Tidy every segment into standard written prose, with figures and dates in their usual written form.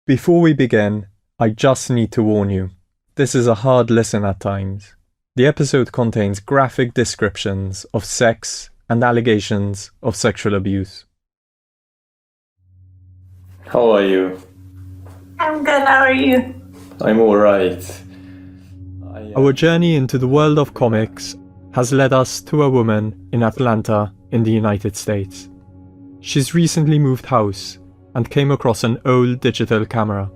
Before we begin, I just need to warn you. This is a hard listen at times. The episode contains graphic descriptions of sex and allegations of sexual abuse. How are you? I'm good, how are you? I'm alright. Our journey into the world of comics has led us to a woman in Atlanta in the United States. She's recently moved house and came across an old digital camera.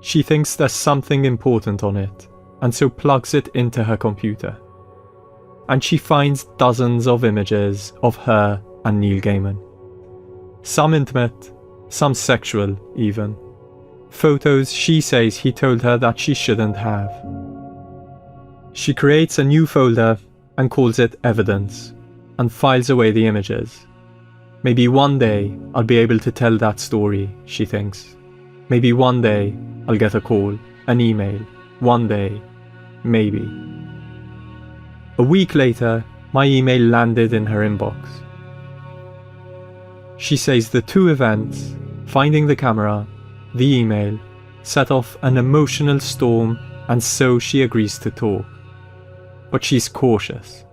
She thinks there's something important on it, and so plugs it into her computer. And she finds dozens of images of her and Neil Gaiman. Some intimate, some sexual even. Photos she says he told her that she shouldn't have. She creates a new folder and calls it Evidence, and files away the images. Maybe one day I'll be able to tell that story, she thinks. Maybe one day I'll get a call, an email. One day, maybe. A week later, my email landed in her inbox. She says the two events, finding the camera, the email, set off an emotional storm, and so she agrees to talk. But she's cautious.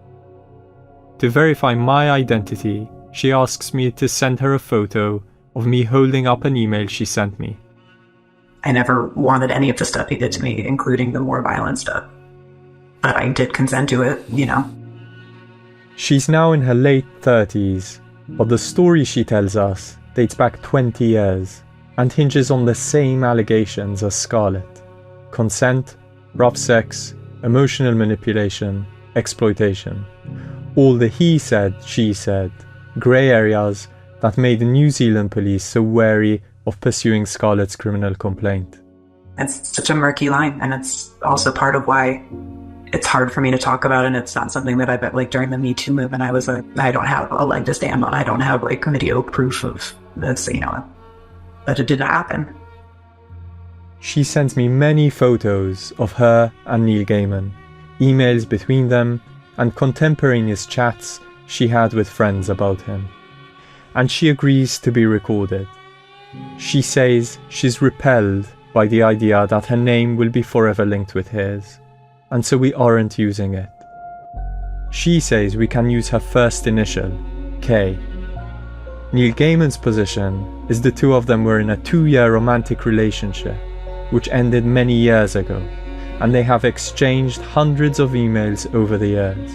To verify my identity, she asks me to send her a photo of me holding up an email she sent me. I never wanted any of the stuff he did to me, including the more violent stuff. But I did consent to it, you know. She's now in her late 30s, but the story she tells us dates back 20 years and hinges on the same allegations as Scarlett: consent, rough sex, emotional manipulation, exploitation. All the he said, she said, grey areas that made the New Zealand police so wary of pursuing Scarlett's criminal complaint. It's such a murky line, and it's also part of why it's hard for me to talk about, and it's not something that I bet, like, during the Me Too movement, I was like, I don't have a leg to stand on. I don't have, like, video proof of this, you know, that it didn't happen. She sends me many photos of her and Neil Gaiman, emails between them, and contemporaneous chats she had with friends about him. And she agrees to be recorded. She says she's repelled by the idea that her name will be forever linked with his, and so we aren't using it. She says we can use her first initial, K. Neil Gaiman's position is the two of them were in a 2-year romantic relationship, which ended many years ago, and they have exchanged hundreds of emails over the years.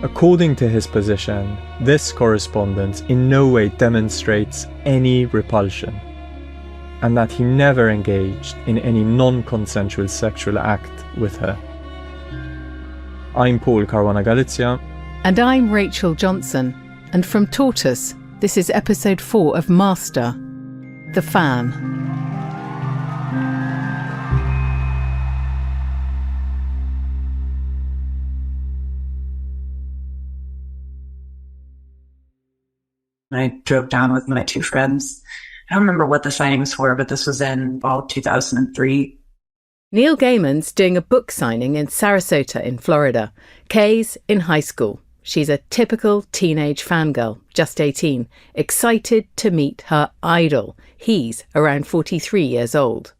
According to his position, this correspondence in no way demonstrates any repulsion, and that he never engaged in any non-consensual sexual act with her. I'm Paul Caruana Galizia. And I'm Rachel Johnson. And from Tortoise, this is episode 4 of Master, The Fan. I drove down with my two friends. I don't remember what the signings were, but this was in fall 2003. Neil Gaiman's doing a book signing in Sarasota in Florida. Kay's in high school. She's a typical teenage fangirl, just 18, excited to meet her idol. He's around 43 years old.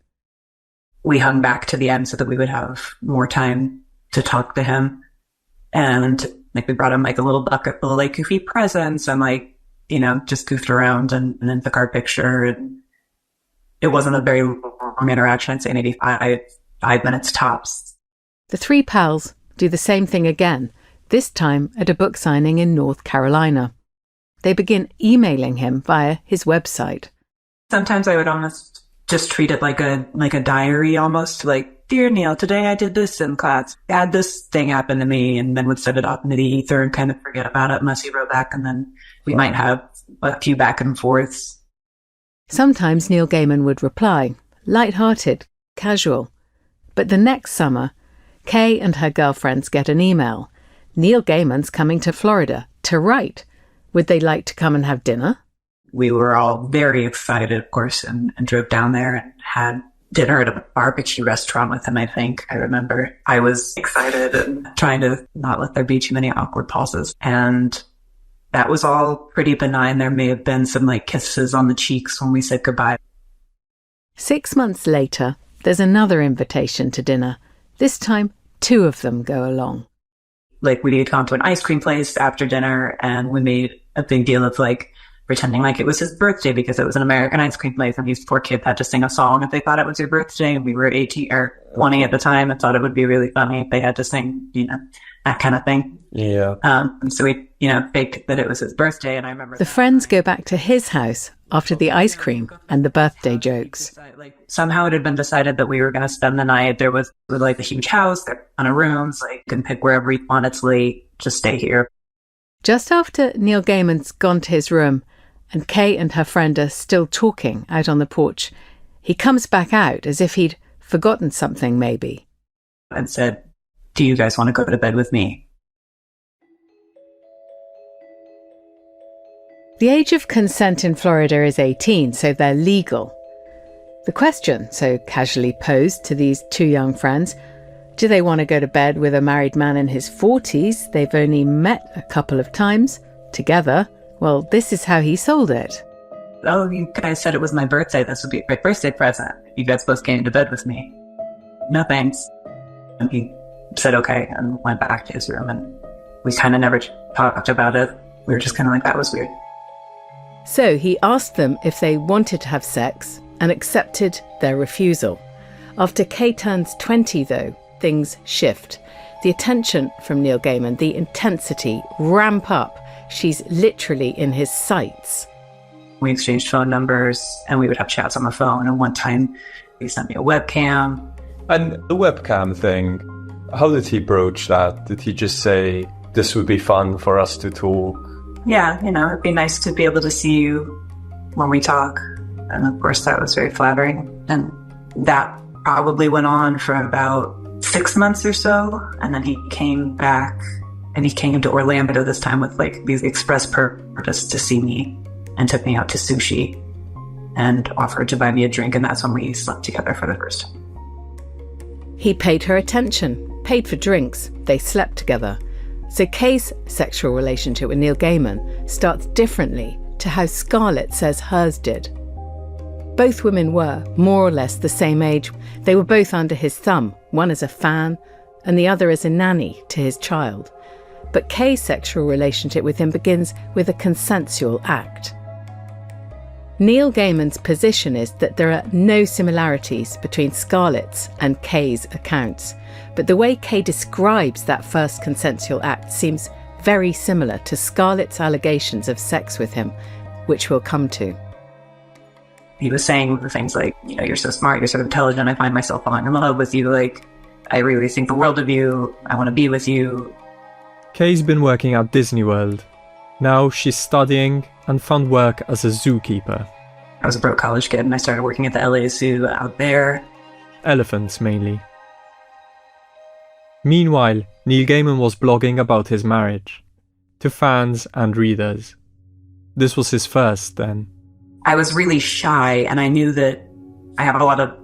We hung back to the end so that we would have more time to talk to him. And like, we brought him like a little bucket full of like goofy presents and like, you know, just goofed around and then took our picture. And it wasn't a very long interaction. I'd say maybe five minutes tops. The three pals do the same thing again, this time at a book signing in North Carolina. They begin emailing him via his website. Sometimes I would almost just treat it like a diary, almost like, "Dear Neil, today I did this in class. Had this thing happen to me," and then would send it up into the ether and kind of forget about it unless he wrote back, and then we might have a few back and forths. Sometimes Neil Gaiman would reply, light-hearted, casual. But the next summer, Kay and her girlfriends get an email. Neil Gaiman's coming to Florida to write. Would they like to come and have dinner? We were all very excited, of course, and drove down there and had dinner at a barbecue restaurant with him, I think. I remember I was excited and trying to not let there be too many awkward pauses. And that was all pretty benign. There may have been some like kisses on the cheeks when we said goodbye. 6 months later, there's another invitation to dinner. This time, 2 of them go along. Like, we had gone to an ice cream place after dinner, and we made a big deal of, like, pretending like it was his birthday because it was an American ice cream place, and these poor kids had to sing a song if they thought it was your birthday, and we were 18 or 20 at the time and thought it would be really funny if they had to sing, that kind of thing. Yeah. So we, faked that it was his birthday, and I remember... The friends go back to his house after the ice cream and the birthday jokes. Like, somehow it had been decided that we were going to spend the night. There was like a huge house, there were a ton of rooms, like, you can pick wherever you wanted to sleep, just stay here. Just after Neil Gaiman's gone to his room and Kay and her friend are still talking out on the porch, he comes back out as if he'd forgotten something, maybe. And said, "Do you guys want to go to bed with me?" The age of consent in Florida is 18, so they're legal. The question, so casually posed to these 2 young friends, do they want to go to bed with a married man in his 40s they've only met a couple of times, together? Well, this is how he sold it. "Oh, you guys said it was my birthday. This would be a great birthday present. You guys both came to bed with me." "No, thanks." And he said okay and went back to his room, and we kind of never talked about it. We were just kind of like, that was weird. So he asked them if they wanted to have sex and accepted their refusal. After Kay turns 20, though, things shift. The attention from Neil Gaiman, the intensity ramp up. She's literally in his sights. We exchanged phone numbers, and we would have chats on the phone, and one time he sent me a webcam. And the webcam thing, how did he broach that? Did he just say, this would be fun for us to talk? Yeah, it'd be nice to be able to see you when we talk. And of course, that was very flattering. And that probably went on for about 6 months or so. And then he came back, and he came to Orlando this time with like these express purpose to see me, and took me out to sushi and offered to buy me a drink. And that's when we slept together for the first time. He paid her attention, paid for drinks. They slept together. So Kay's sexual relationship with Neil Gaiman starts differently to how Scarlett says hers did. Both women were more or less the same age. They were both under his thumb, one as a fan and the other as a nanny to his child. But Kay's sexual relationship with him begins with a consensual act. Neil Gaiman's position is that there are no similarities between Scarlett's and Kay's accounts, but the way Kay describes that first consensual act seems very similar to Scarlett's allegations of sex with him, which we'll come to. He was saying the things like, you're so smart, you're so intelligent, I find myself falling in love with you, like, I really think the world of you, I want to be with you. Kay's been working at Disney World. Now she's studying and found work as a zookeeper. I was a broke college kid, and I started working at the LA Zoo out there. Elephants, mainly. Meanwhile, Neil Gaiman was blogging about his marriage, to fans and readers. This was his first, then. I was really shy, and I knew that I have a lot of,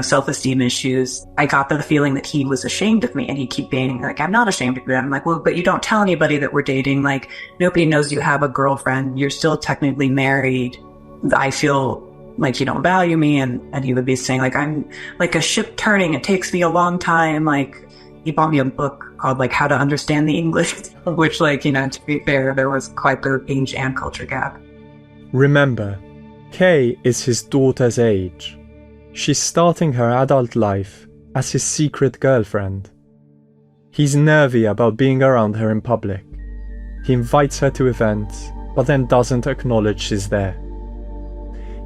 self-esteem issues. I got the feeling that he was ashamed of me, and he'd keep being like, I'm not ashamed of you. I'm like, well, but you don't tell anybody that we're dating. Like, nobody knows you have a girlfriend. You're still technically married. I feel like you don't value me. And he would be saying, like, I'm like a ship turning. It takes me a long time. Like, he bought me a book called, like, How to Understand the English, which, like, to be fair, there was quite the age and culture gap. Remember, Kay is his daughter's age. She's starting her adult life as his secret girlfriend. He's nervy about being around her in public. He invites her to events, but then doesn't acknowledge she's there.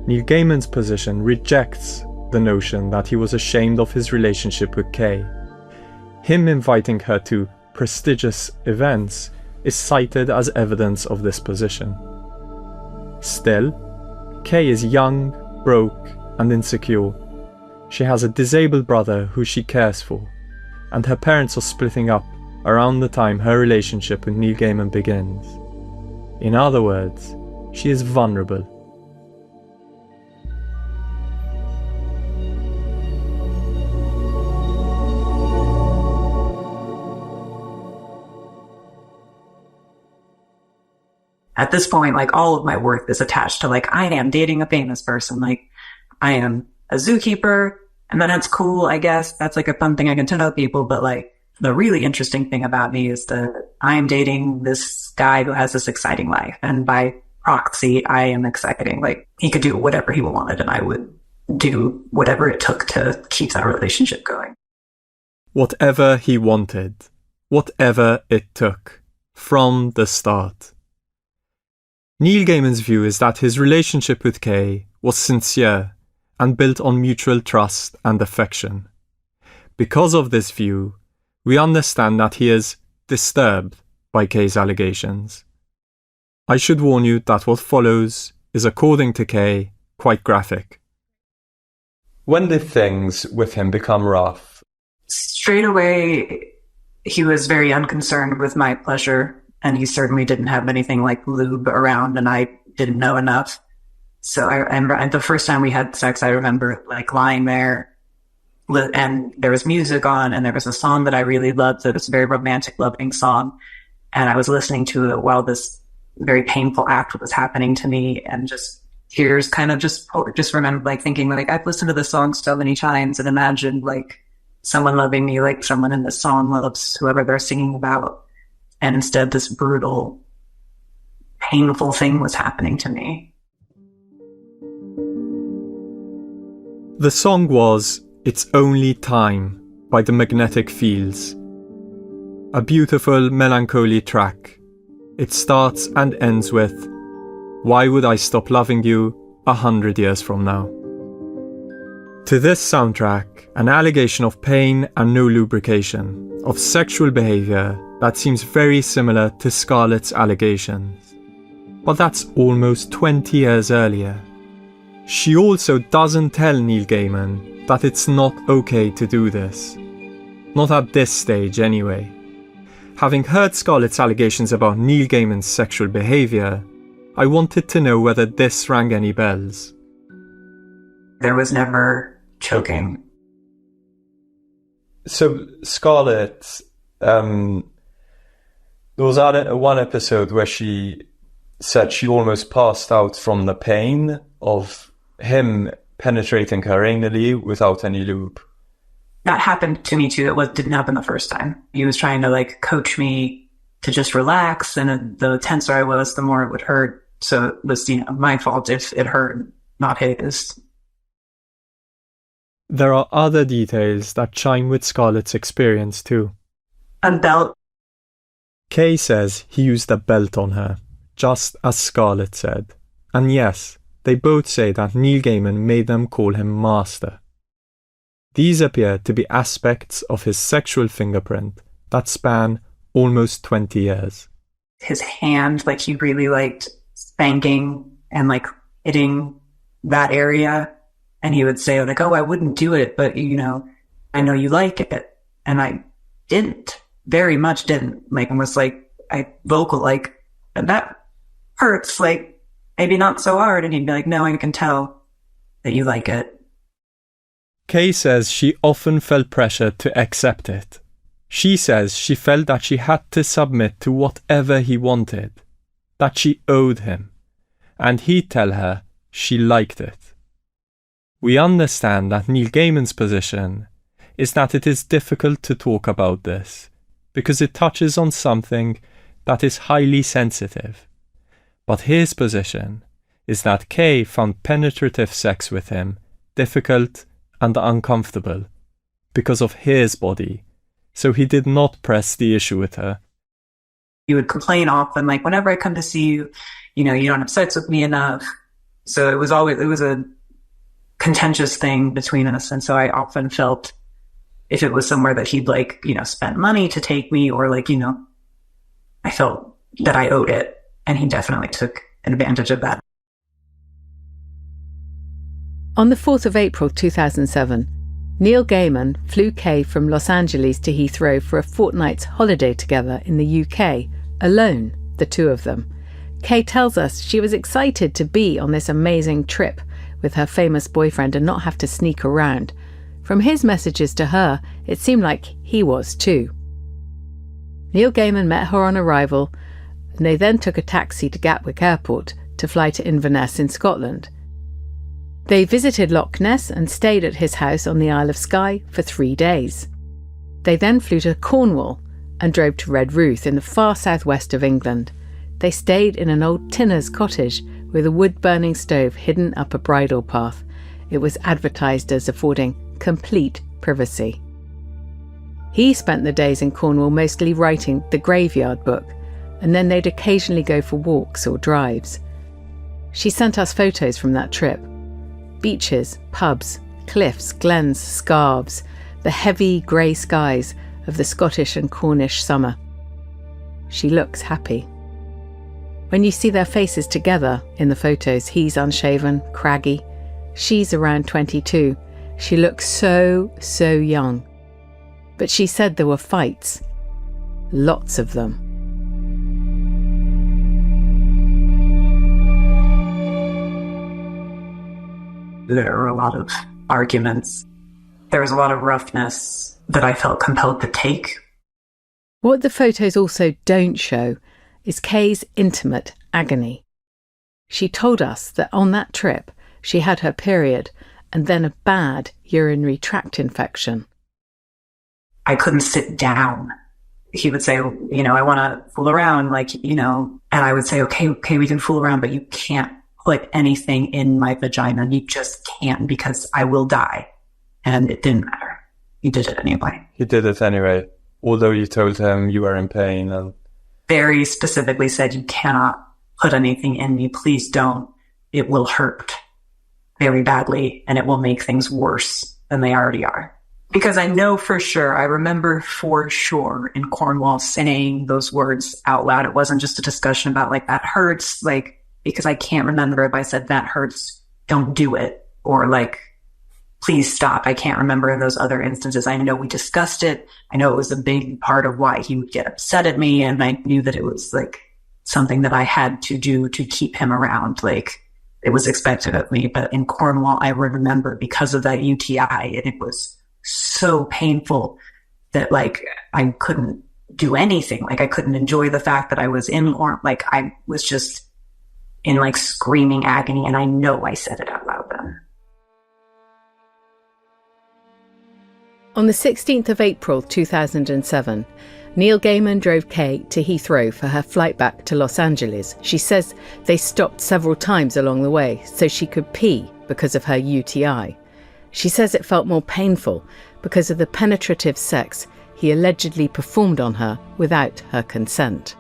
Neil Gaiman's position rejects the notion that he was ashamed of his relationship with Kay. Him inviting her to prestigious events is cited as evidence of this position. Still, Kay is young, broke, and insecure. She has a disabled brother who she cares for, and her parents are splitting up around the time her relationship with Neil Gaiman begins. In other words, she is vulnerable. At this point, like, all of my worth is attached to, like, I am dating a famous person. Like, I am a zookeeper. And then that's cool, I guess. That's like a fun thing I can tell people. But like the really interesting thing about me is that I am dating this guy who has this exciting life. And by proxy, I am exciting. Like he could do whatever he wanted and I would do whatever it took to keep that relationship going. Whatever he wanted, whatever it took, from the start. Neil Gaiman's view is that his relationship with Kay was sincere and built on mutual trust and affection. Because of this view, we understand that he is disturbed by Kay's allegations. I should warn you that what follows is, according to Kay, quite graphic. When did things with him become rough? Straight away, he was very unconcerned with my pleasure, and he certainly didn't have anything like lube around, and I didn't know enough. So I remember the first time we had sex, I remember like lying there and there was music on and there was a song that I really loved. It was a very romantic, loving song. And I was listening to it while this very painful act was happening to me, and just tears kind of just remember like thinking like I've listened to this song so many times and imagined like someone loving me like someone in this song loves whoever they're singing about. And instead this brutal, painful thing was happening to me. The song was It's Only Time by the Magnetic Fields. A beautiful melancholy track. It starts and ends with, "Why would I stop loving you 100 years from now?" To this soundtrack, an allegation of pain and no lubrication, of sexual behaviour that seems very similar to Scarlett's allegations. But that's almost 20 years earlier. She also doesn't tell Neil Gaiman that it's not okay to do this. Not at this stage anyway. Having heard Scarlett's allegations about Neil Gaiman's sexual behaviour, I wanted to know whether this rang any bells. There was never choking. So Scarlett, there was one episode where she said she almost passed out from the pain of him penetrating her anally without any lube. That happened to me too. It didn't happen the first time. He was trying to like coach me to just relax, and the tenser I was, the more it would hurt. So it was, my fault if it hurt, not his. There are other details that chime with Scarlett's experience too. A belt. Kay says he used a belt on her, just as Scarlett said. And yes, they both say that Neil Gaiman made them call him master. These appear to be aspects of his sexual fingerprint that span almost 20 years. His hand, like he really liked spanking and like hitting that area. And he would say like, "Oh, I wouldn't do it, but I know you like it." And I didn't, very much didn't. Like, and was like, I vocal like, "And that hurts, like maybe not so hard." And he'd be like, "No, I can tell that you like it." Kay says she often felt pressure to accept it. She says she felt that she had to submit to whatever he wanted, that she owed him, and he'd tell her she liked it. We understand that Neil Gaiman's position is that it is difficult to talk about this because it touches on something that is highly sensitive. But his position is that Kay found penetrative sex with him difficult and uncomfortable because of his body, so he did not press the issue with her. He would complain often, like, "Whenever I come to see you, you don't have sex with me enough." So it was a contentious thing between us. And so I often felt if it was somewhere that he'd like, spent money to take me, or like, I felt that I owed it. And he definitely took advantage of that. On the 4th of April 2007, Neil Gaiman flew Kay from Los Angeles to Heathrow for a fortnight's holiday together in the UK, alone, the two of them. Kay tells us she was excited to be on this amazing trip with her famous boyfriend and not have to sneak around. From his messages to her, it seemed like he was too. Neil Gaiman met her on arrival, and they then took a taxi to Gatwick Airport to fly to Inverness in Scotland. They visited Loch Ness and stayed at his house on the Isle of Skye for 3 days. They then flew to Cornwall and drove to Redruth in the far southwest of England. They stayed in an old tinner's cottage with a wood-burning stove hidden up a bridle path. It was advertised as affording complete privacy. He spent the days in Cornwall mostly writing the Graveyard Book, and then they'd occasionally go for walks or drives. She sent us photos from that trip. Beaches, pubs, cliffs, glens, scarves, the heavy grey skies of the Scottish and Cornish summer. She looks happy. When you see their faces together in the photos, he's unshaven, craggy. She's around 22. She looks so young. But she said there were fights. Lots of them. There were a lot of arguments. There was a lot of roughness that I felt compelled to take. What the photos also don't show is Kay's intimate agony. She told us that on that trip she had her period and then a bad urinary tract infection. I couldn't sit down. He would say, I want to fool around, and I would say, okay, we can fool around, but you can't put anything in my vagina. You just can't, because I will die. And it didn't matter. He did it anyway. He did it anyway, although you told him you were in pain. And very specifically said, you cannot put anything in me. Please don't. It will hurt very badly, and it will make things worse than they already are. Because I know for sure, I remember for sure in Cornwall saying those words out loud. It wasn't just a discussion about that hurts, because I can't remember if I said that hurts, don't do it, or please stop. I can't remember those other instances. I know we discussed it. I know it was a big part of why he would get upset at me. And I knew that it was something that I had to do to keep him around. It was expected of me. But in Cornwall, I remember because of that UTI, and it was so painful that I couldn't do anything. I couldn't enjoy the fact that I was in, or I was just in screaming agony. And I know I said it out loud then. On the 16th of April 2007, Neil Gaiman drove Kay to Heathrow for her flight back to Los Angeles. She says they stopped several times along the way so she could pee because of her UTI. She says it felt more painful because of the penetrative sex he allegedly performed on her without her consent.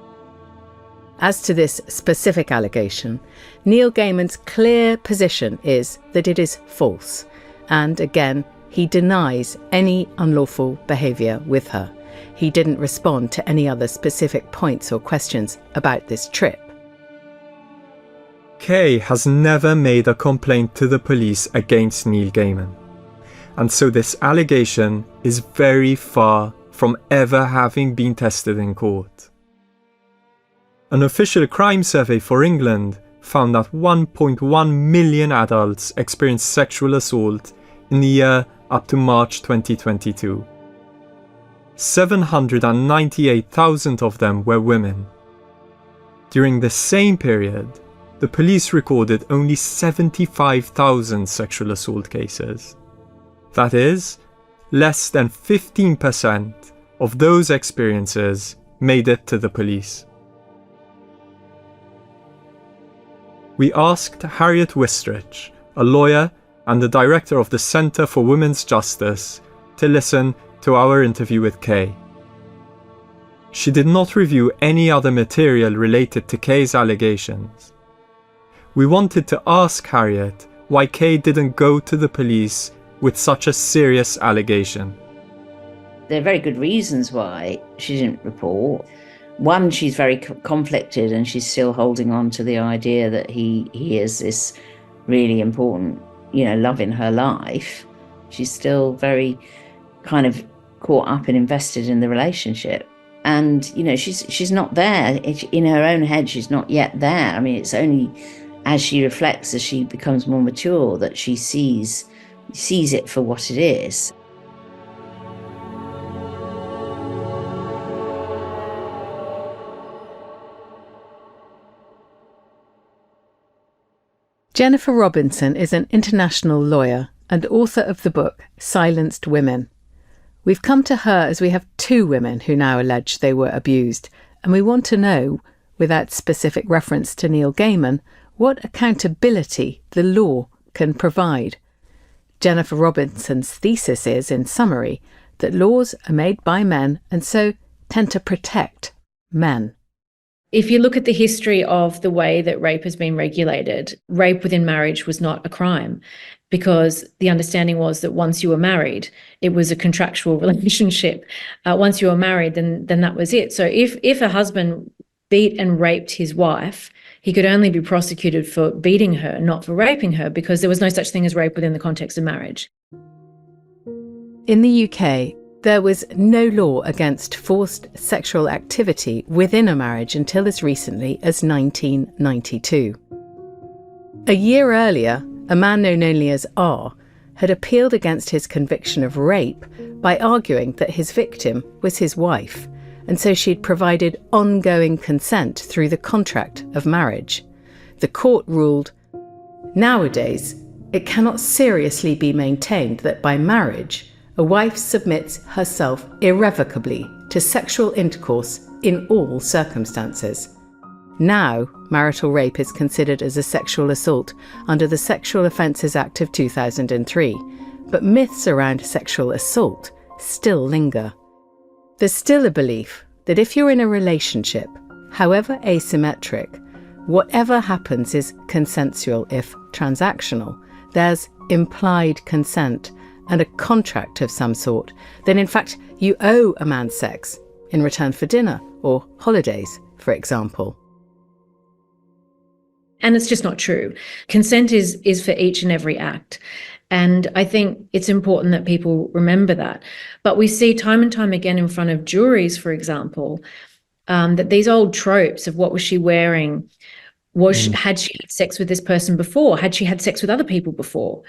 As to this specific allegation, Neil Gaiman's clear position is that it is false, and again, he denies any unlawful behaviour with her. He didn't respond to any other specific points or questions about this trip. Kay has never made a complaint to the police against Neil Gaiman, and so this allegation is very far from ever having been tested in court. An official crime survey for England found that 1.1 million adults experienced sexual assault in the year up to March 2022. 798,000 of them were women. During the same period, the police recorded only 75,000 sexual assault cases. That is, less than 15% of those experiences made it to the police. We asked Harriet Wistrich, a lawyer and the director of the Centre for Women's Justice, to listen to our interview with Kay. She did not review any other material related to Kay's allegations. We wanted to ask Harriet why Kay didn't go to the police with such a serious allegation. There are very good reasons why she didn't report. One, she's very conflicted, and she's still holding on to the idea that he is this really important, love in her life. She's still very kind of caught up and invested in the relationship. And, she's not there. In her own head, she's not yet there. I mean, it's only as she reflects, as she becomes more mature, that she sees it for what it is. Jennifer Robinson is an international lawyer and author of the book Silenced Women. We've come to her as we have two women who now allege they were abused, and we want to know, without specific reference to Neil Gaiman, what accountability the law can provide. Jennifer Robinson's thesis is, in summary, that laws are made by men and so tend to protect men. If you look at the history of the way that rape has been regulated, rape within marriage was not a crime because the understanding was that once you were married, it was a contractual relationship. Once you were married, then that was it. So if a husband beat and raped his wife, he could only be prosecuted for beating her, not for raping her, because there was no such thing as rape within the context of marriage. In the UK, there was no law against forced sexual activity within a marriage until as recently as 1992. A year earlier, a man known only as R had appealed against his conviction of rape by arguing that his victim was his wife, and so she'd provided ongoing consent through the contract of marriage. The court ruled, nowadays, it cannot seriously be maintained that by marriage, a wife submits herself irrevocably to sexual intercourse in all circumstances. Now, marital rape is considered as a sexual assault under the Sexual Offences Act of 2003, but myths around sexual assault still linger. There's still a belief that if you're in a relationship, however asymmetric, whatever happens is consensual if transactional. There's implied consent and a contract of some sort, then in fact you owe a man sex in return for dinner or holidays, for example. And it's just not true. Consent is for each and every act. And I think it's important that people remember that. But we see time and time again in front of juries, for example, that these old tropes of what was she wearing, had she had sex with this person before, had she had sex with other people before,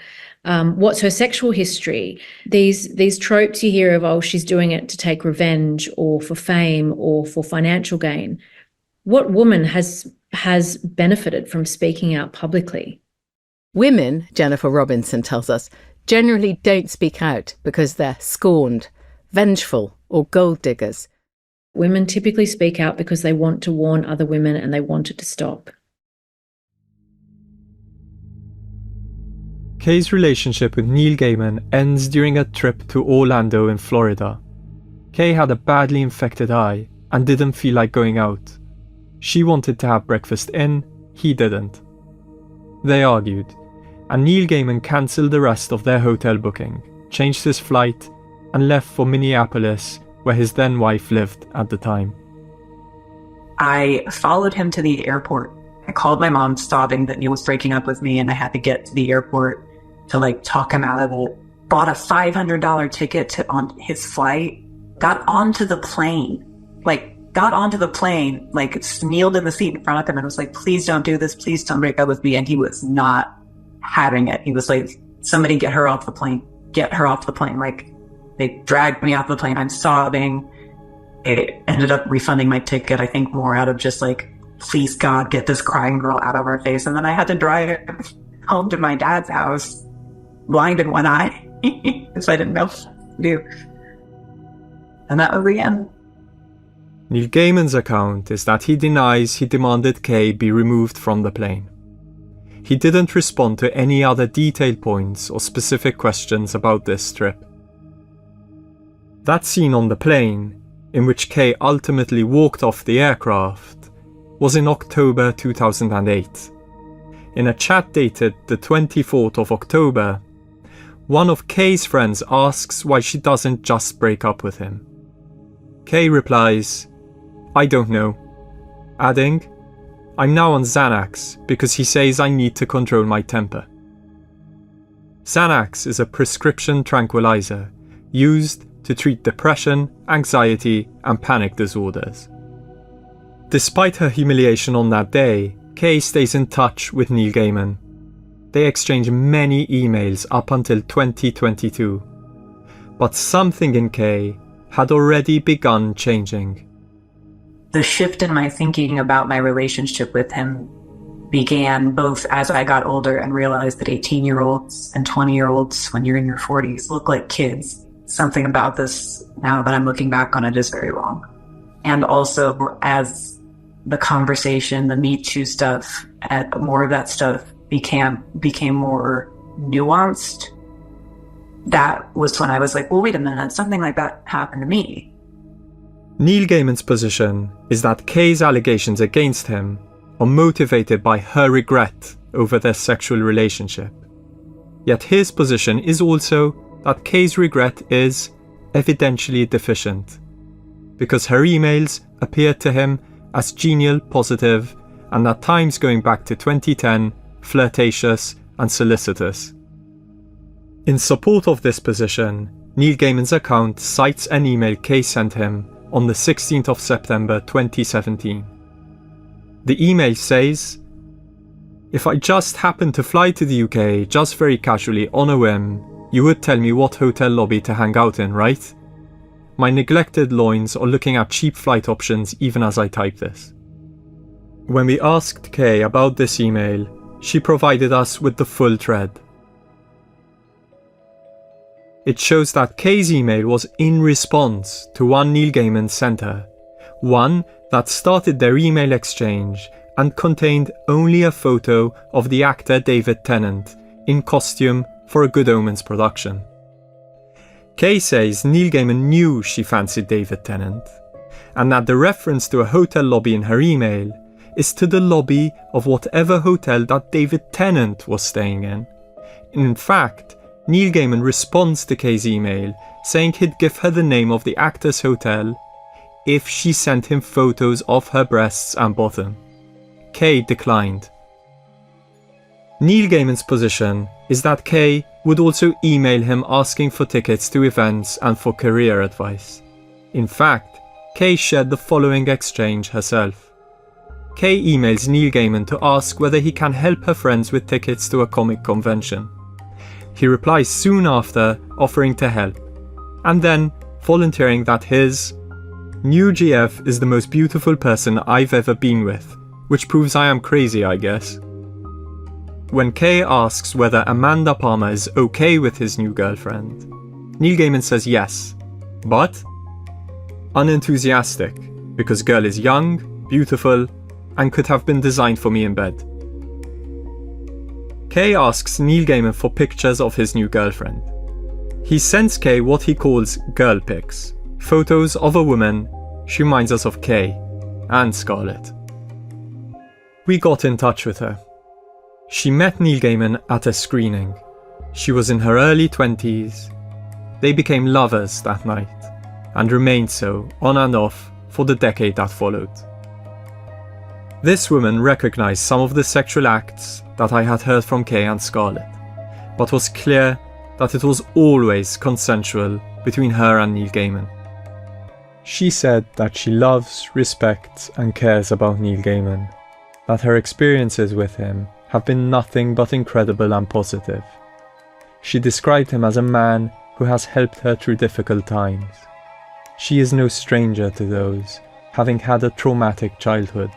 what's her sexual history, these tropes you hear of, oh, she's doing it to take revenge or for fame or for financial gain. What woman has benefited from speaking out publicly? Women, Jennifer Robinson tells us, generally don't speak out because they're scorned, vengeful, or gold diggers. Women typically speak out because they want to warn other women and they want it to stop. Kay's relationship with Neil Gaiman ends during a trip to Orlando in Florida. Kay had a badly infected eye and didn't feel like going out. She wanted to have breakfast in, he didn't. They argued, and Neil Gaiman cancelled the rest of their hotel booking, changed his flight, and left for Minneapolis, where his then wife lived at the time. I followed him to the airport. I called my mom sobbing that Neil was breaking up with me and I had to get to the airport to talk him out of it. Bought a $500 ticket on his flight, got onto the plane, kneeled in the seat in front of him and was like, please don't do this, please don't break up with me. And he was not having it. He was like, somebody get her off the plane. They dragged me off the plane. I'm sobbing. It ended up refunding my ticket, I think more out of just please God, get this crying girl out of our face. And then I had to drive home to my dad's house, blind in one eye, because I didn't know what to do. And that was the end. Neil Gaiman's account is that he denies he demanded Kay be removed from the plane. He didn't respond to any other detailed points or specific questions about this trip. That scene on the plane, in which Kay ultimately walked off the aircraft, was in October 2008. In a chat dated the 24th of October, one of Kay's friends asks why she doesn't just break up with him. Kay replies, I don't know, adding, I'm now on Xanax because he says I need to control my temper. Xanax is a prescription tranquilizer used to treat depression, anxiety, and panic disorders. Despite her humiliation on that day, Kay stays in touch with Neil Gaiman. They exchange many emails up until 2022. But something in Kay had already begun changing. The shift in my thinking about my relationship with him began both as I got older and realized that 18-year-olds and 20-year-olds, when you're in your 40s, look like kids. Something about this, now that I'm looking back on it, is very wrong. And also, as the conversation, the Me Too stuff, and more of that stuff became more nuanced, that was when I was like, well, wait a minute, something like that happened to me. Neil Gaiman's position is that Kay's allegations against him are motivated by her regret over their sexual relationship. Yet his position is also that Kay's regret is evidentially deficient, because her emails appeared to him as genial, positive, and at times going back to 2010, flirtatious and solicitous. In support of this position, Neil Gaiman's account cites an email Kay sent him on the 16th of September 2017. The email says, "If I just happened to fly to the UK just very casually on a whim, you would tell me what hotel lobby to hang out in, right? My neglected loins are looking at cheap flight options even as I type this." When we asked Kay about this email, she provided us with the full thread. It shows that Kay's email was in response to one Neil Gaiman sent her, one that started their email exchange and contained only a photo of the actor David Tennant in costume for a Good Omens production. Kay says Neil Gaiman knew she fancied David Tennant, and that the reference to a hotel lobby in her email is to the lobby of whatever hotel that David Tennant was staying in. In fact, Neil Gaiman responds to Kay's email saying he'd give her the name of the actor's hotel if she sent him photos of her breasts and bottom. Kay declined. Neil Gaiman's position is that Kay would also email him asking for tickets to events and for career advice. In fact, Kay shared the following exchange herself. Kay emails Neil Gaiman to ask whether he can help her friends with tickets to a comic convention. He replies soon after, offering to help, and then volunteering that his new GF is the most beautiful person I've ever been with, which proves I am crazy, I guess. When Kay asks whether Amanda Palmer is okay with his new girlfriend, Neil Gaiman says yes, but unenthusiastic, because girl is young, beautiful, and could have been designed for me in bed. Kay asks Neil Gaiman for pictures of his new girlfriend. He sends Kay what he calls girl pics, photos of a woman she reminds us of Kay and Scarlett. We got in touch with her. She met Neil Gaiman at a screening. She was in her early 20s. They became lovers that night, and remained so on and off for the decade that followed. This woman recognized some of the sexual acts that I had heard from Kay and Scarlett, but was clear that it was always consensual between her and Neil Gaiman. She said that she loves, respects and cares about Neil Gaiman, that her experiences with him have been nothing but incredible and positive. She described him as a man who has helped her through difficult times. She is no stranger to those, having had a traumatic childhood.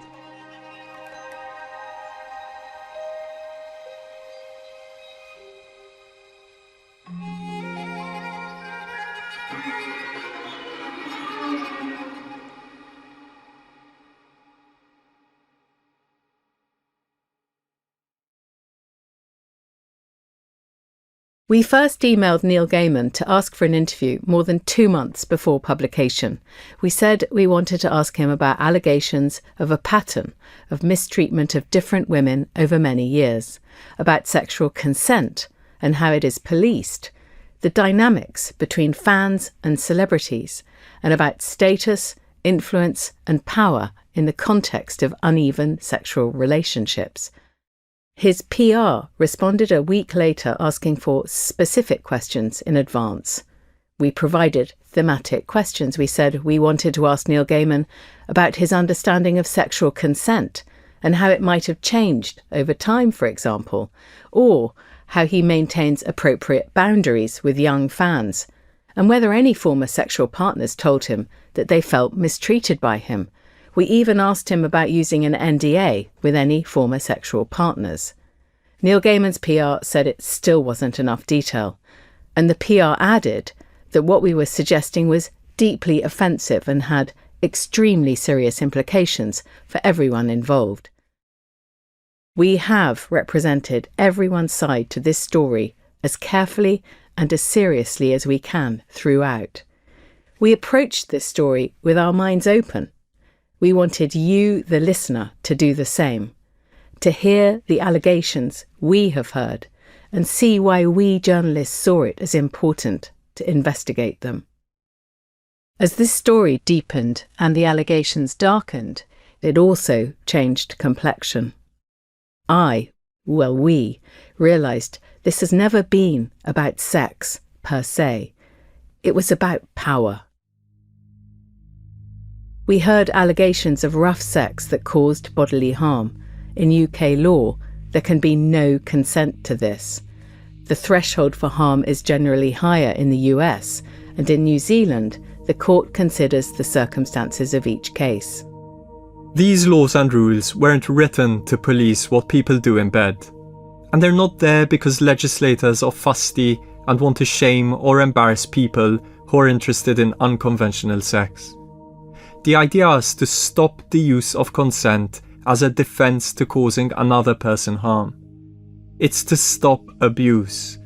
We first emailed Neil Gaiman to ask for an interview more than 2 months before publication. We said we wanted to ask him about allegations of a pattern of mistreatment of different women over many years, about sexual consent and how it is policed, the dynamics between fans and celebrities, and about status, influence and power in the context of uneven sexual relationships. His PR responded a week later asking for specific questions in advance. We provided thematic questions. We said we wanted to ask Neil Gaiman about his understanding of sexual consent and how it might have changed over time, for example, or how he maintains appropriate boundaries with young fans, and whether any former sexual partners told him that they felt mistreated by him. We even asked him about using an NDA with any former sexual partners. Neil Gaiman's PR said it still wasn't enough detail, and the PR added that what we were suggesting was deeply offensive and had extremely serious implications for everyone involved. We have represented everyone's side to this story as carefully and as seriously as we can throughout. We approached this story with our minds open. We wanted you, the listener, to do the same, to hear the allegations we have heard and see why we journalists saw it as important to investigate them. As this story deepened and the allegations darkened, it also changed complexion. We realised this has never been about sex per se. It was about power. We heard allegations of rough sex that caused bodily harm. In UK law, there can be no consent to this. The threshold for harm is generally higher in the US, and in New Zealand, the court considers the circumstances of each case. These laws and rules weren't written to police what people do in bed. And they're not there because legislators are fusty and want to shame or embarrass people who are interested in unconventional sex. The idea is to stop the use of consent as a defense to causing another person harm. It's to stop abuse.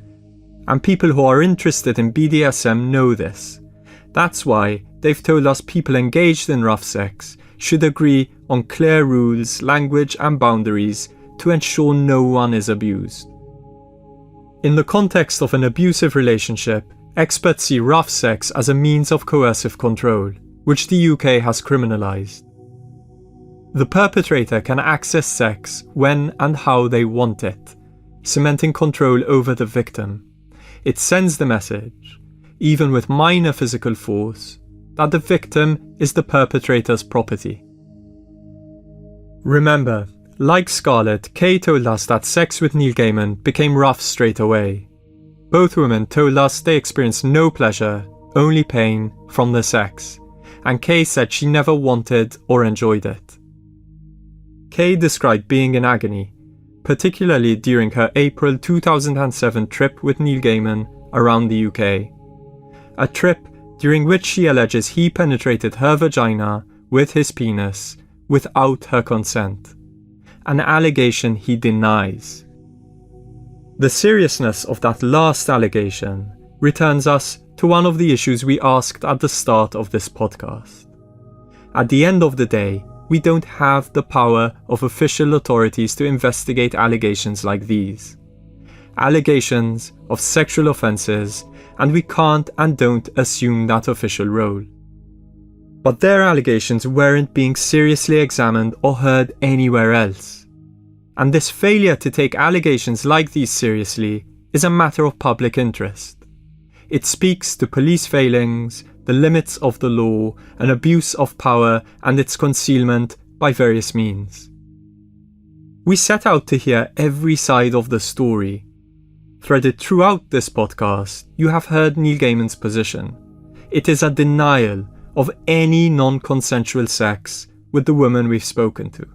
And people who are interested in BDSM know this. That's why they've told us people engaged in rough sex should agree on clear rules, language and boundaries to ensure no one is abused. In the context of an abusive relationship, experts see rough sex as a means of coercive control, which the UK has criminalised. The perpetrator can access sex when and how they want it, cementing control over the victim. It sends the message, even with minor physical force, that the victim is the perpetrator's property. Remember, like Scarlett, Kay told us that sex with Neil Gaiman became rough straight away. Both women told us they experienced no pleasure, only pain, from the sex, and Kay said she never wanted or enjoyed it. Kay described being in agony, particularly during her April 2007 trip with Neil Gaiman around the UK. A trip during which she alleges he penetrated her vagina with his penis without her consent, an allegation he denies. The seriousness of that last allegation returns us to one of the issues we asked at the start of this podcast. At the end of the day, we don't have the power of official authorities to investigate allegations like these. Allegations of sexual offences, and we can't and don't assume that official role. But their allegations weren't being seriously examined or heard anywhere else. And this failure to take allegations like these seriously is a matter of public interest. It speaks to police failings, the limits of the law, and abuse of power and its concealment by various means. We set out to hear every side of the story. Threaded throughout this podcast, you have heard Neil Gaiman's position. It is a denial of any non-consensual sex with the woman we've spoken to.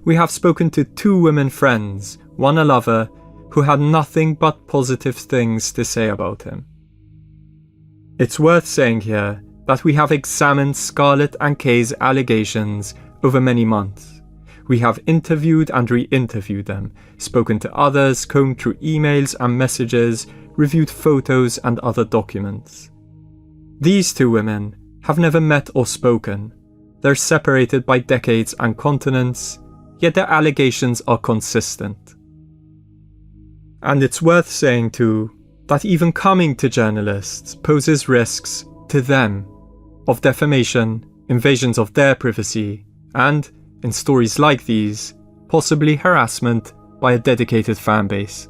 We have spoken to 2 women friends, one a lover, who had nothing but positive things to say about him. It's worth saying here that we have examined Scarlett and Kay's allegations over many months. We have interviewed and re-interviewed them, spoken to others, combed through emails and messages, reviewed photos and other documents. These 2 women have never met or spoken. They're separated by decades and continents, yet their allegations are consistent. And it's worth saying too, that even coming to journalists poses risks to them of defamation, invasions of their privacy, and, in stories like these, possibly harassment by a dedicated fan base.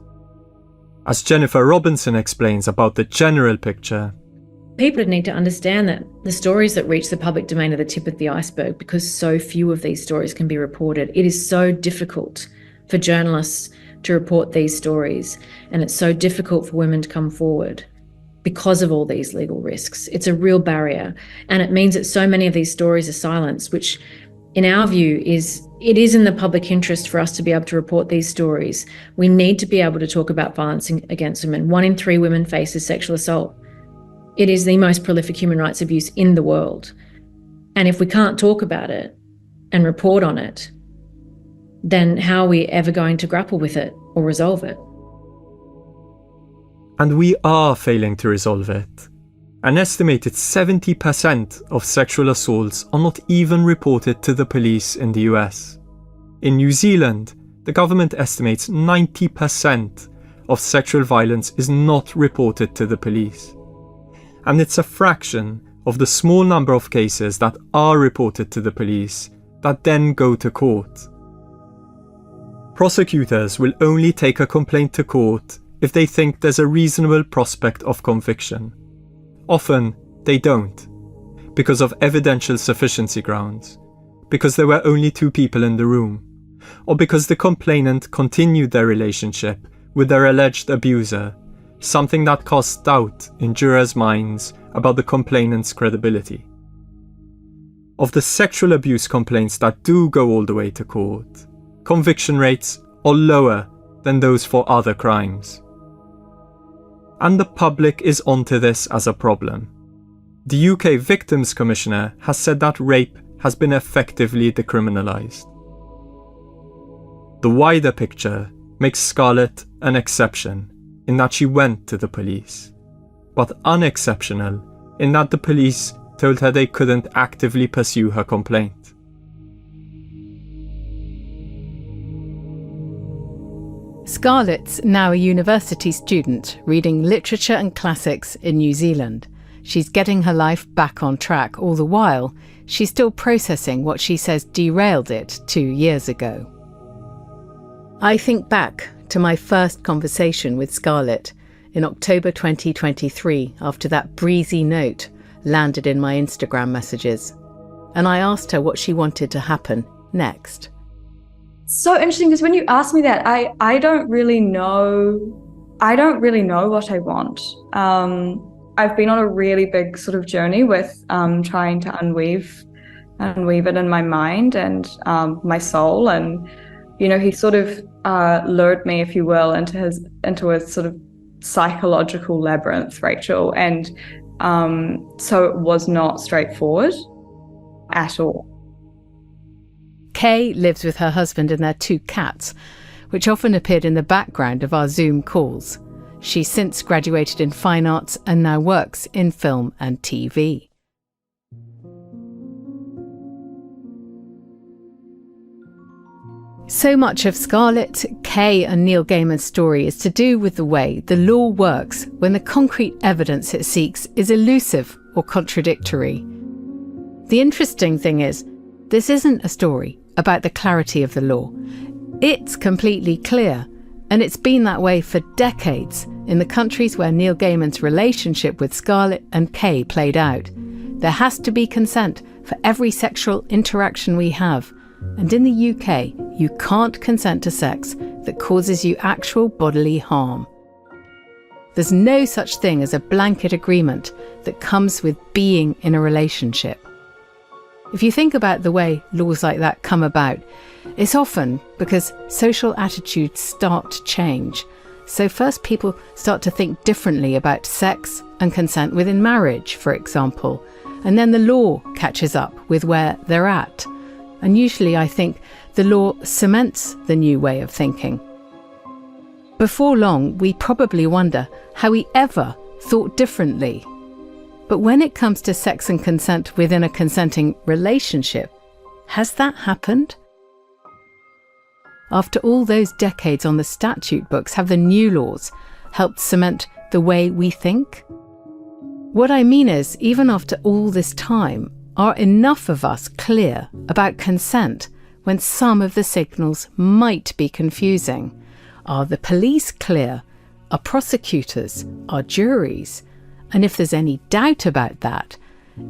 As Jennifer Robinson explains about the general picture, people need to understand that the stories that reach the public domain are the tip of the iceberg because so few of these stories can be reported. It is so difficult for journalists to report these stories, and it's so difficult for women to come forward because of all these legal risks. It's a real barrier, and it means that so many of these stories are silenced, which in our view, is it is in the public interest for us to be able to report these stories. We need to be able to talk about violence against women. 1 in 3 women faces sexual assault. It is the most prolific human rights abuse in the world. And if we can't talk about it and report on it, then how are we ever going to grapple with it or resolve it? And we are failing to resolve it. An estimated 70% of sexual assaults are not even reported to the police in the US. In New Zealand, the government estimates 90% of sexual violence is not reported to the police. And it's a fraction of the small number of cases that are reported to the police that then go to court. Prosecutors will only take a complaint to court if they think there's a reasonable prospect of conviction. Often, they don't, because of evidential sufficiency grounds, because there were only 2 people in the room, or because the complainant continued their relationship with their alleged abuser, something that casts doubt in jurors' minds about the complainant's credibility. Of the sexual abuse complaints that do go all the way to court, conviction rates are lower than those for other crimes. And the public is onto this as a problem. The UK Victims Commissioner has said that rape has been effectively decriminalised. The wider picture makes Scarlett an exception in that she went to the police, but unexceptional in that the police told her they couldn't actively pursue her complaint. Scarlett's now a university student reading literature and classics in New Zealand. She's getting her life back on track. All the while, she's still processing what she says derailed it 2 years ago. I think back to my first conversation with Scarlett in October 2023 after that breezy note landed in my Instagram messages, and I asked her what she wanted to happen next. So interesting, because when you ask me that, I don't really know what I want. I've been on a really big sort of journey with trying to unweave it in my mind and my soul, and he sort of lured me, if you will, into a sort of psychological labyrinth, Rachel, and so it was not straightforward at all. Kay lives with her husband and their 2 cats, which often appeared in the background of our Zoom calls. She's since graduated in fine arts and now works in film and TV. So much of Scarlett, Kay and Neil Gaiman's story is to do with the way the law works when the concrete evidence it seeks is elusive or contradictory. The interesting thing is, this isn't a story about the clarity of the law. It's completely clear, and it's been that way for decades in the countries where Neil Gaiman's relationship with Scarlett and Kay played out. There has to be consent for every sexual interaction we have, and in the UK, you can't consent to sex that causes you actual bodily harm. There's no such thing as a blanket agreement that comes with being in a relationship. If you think about the way laws like that come about, it's often because social attitudes start to change. So first people start to think differently about sex and consent within marriage, for example, and then the law catches up with where they're at. And usually I think the law cements the new way of thinking. Before long, we probably wonder how we ever thought differently. But when it comes to sex and consent within a consenting relationship, has that happened? After all those decades on the statute books, have the new laws helped cement the way we think? What I mean is, even after all this time, are enough of us clear about consent when some of the signals might be confusing? Are the police clear? Are prosecutors? Are juries? And if there's any doubt about that,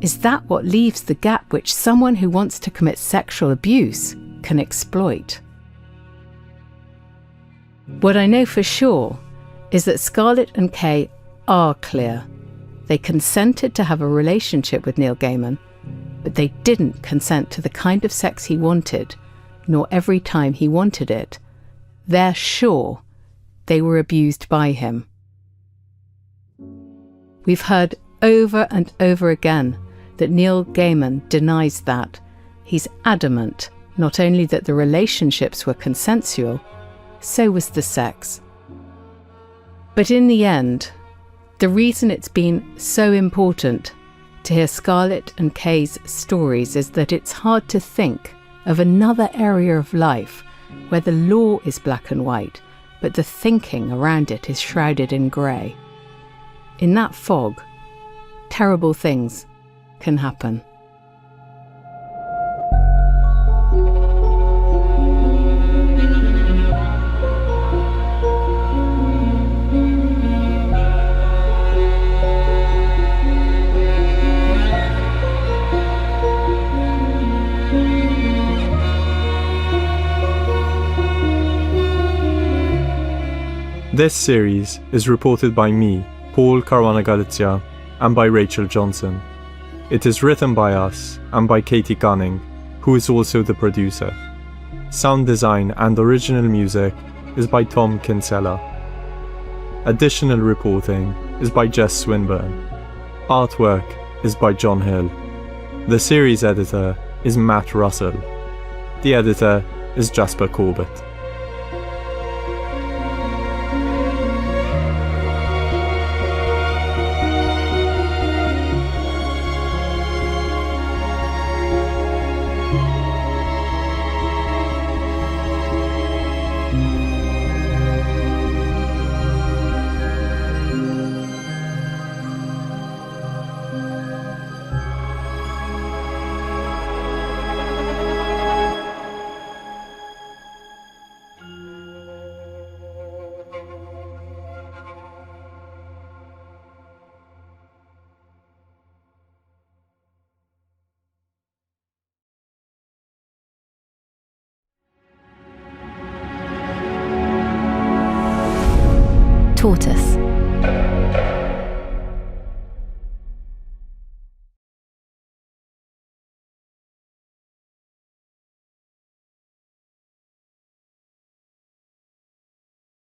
is that what leaves the gap which someone who wants to commit sexual abuse can exploit? What I know for sure is that Scarlett and Kay are clear. They consented to have a relationship with Neil Gaiman, but they didn't consent to the kind of sex he wanted, nor every time he wanted it, they're sure they were abused by him. We've heard over and over again that Neil Gaiman denies that. He's adamant not only that the relationships were consensual, so was the sex. But in the end, the reason it's been so important to hear Scarlett and Kay's stories is that it's hard to think of another area of life where the law is black and white, but the thinking around it is shrouded in grey. In that fog, terrible things can happen. This series is reported by me, Paul Caruana Galizia, and by Rachel Johnson. It is written by us and by Katie Gunning, who is also the producer. Sound design and original music is by Tom Kinsella. Additional reporting is by Jess Swinburne. Artwork is by John Hill. The series editor is Matt Russell. The editor is Jasper Corbett. Tortoise.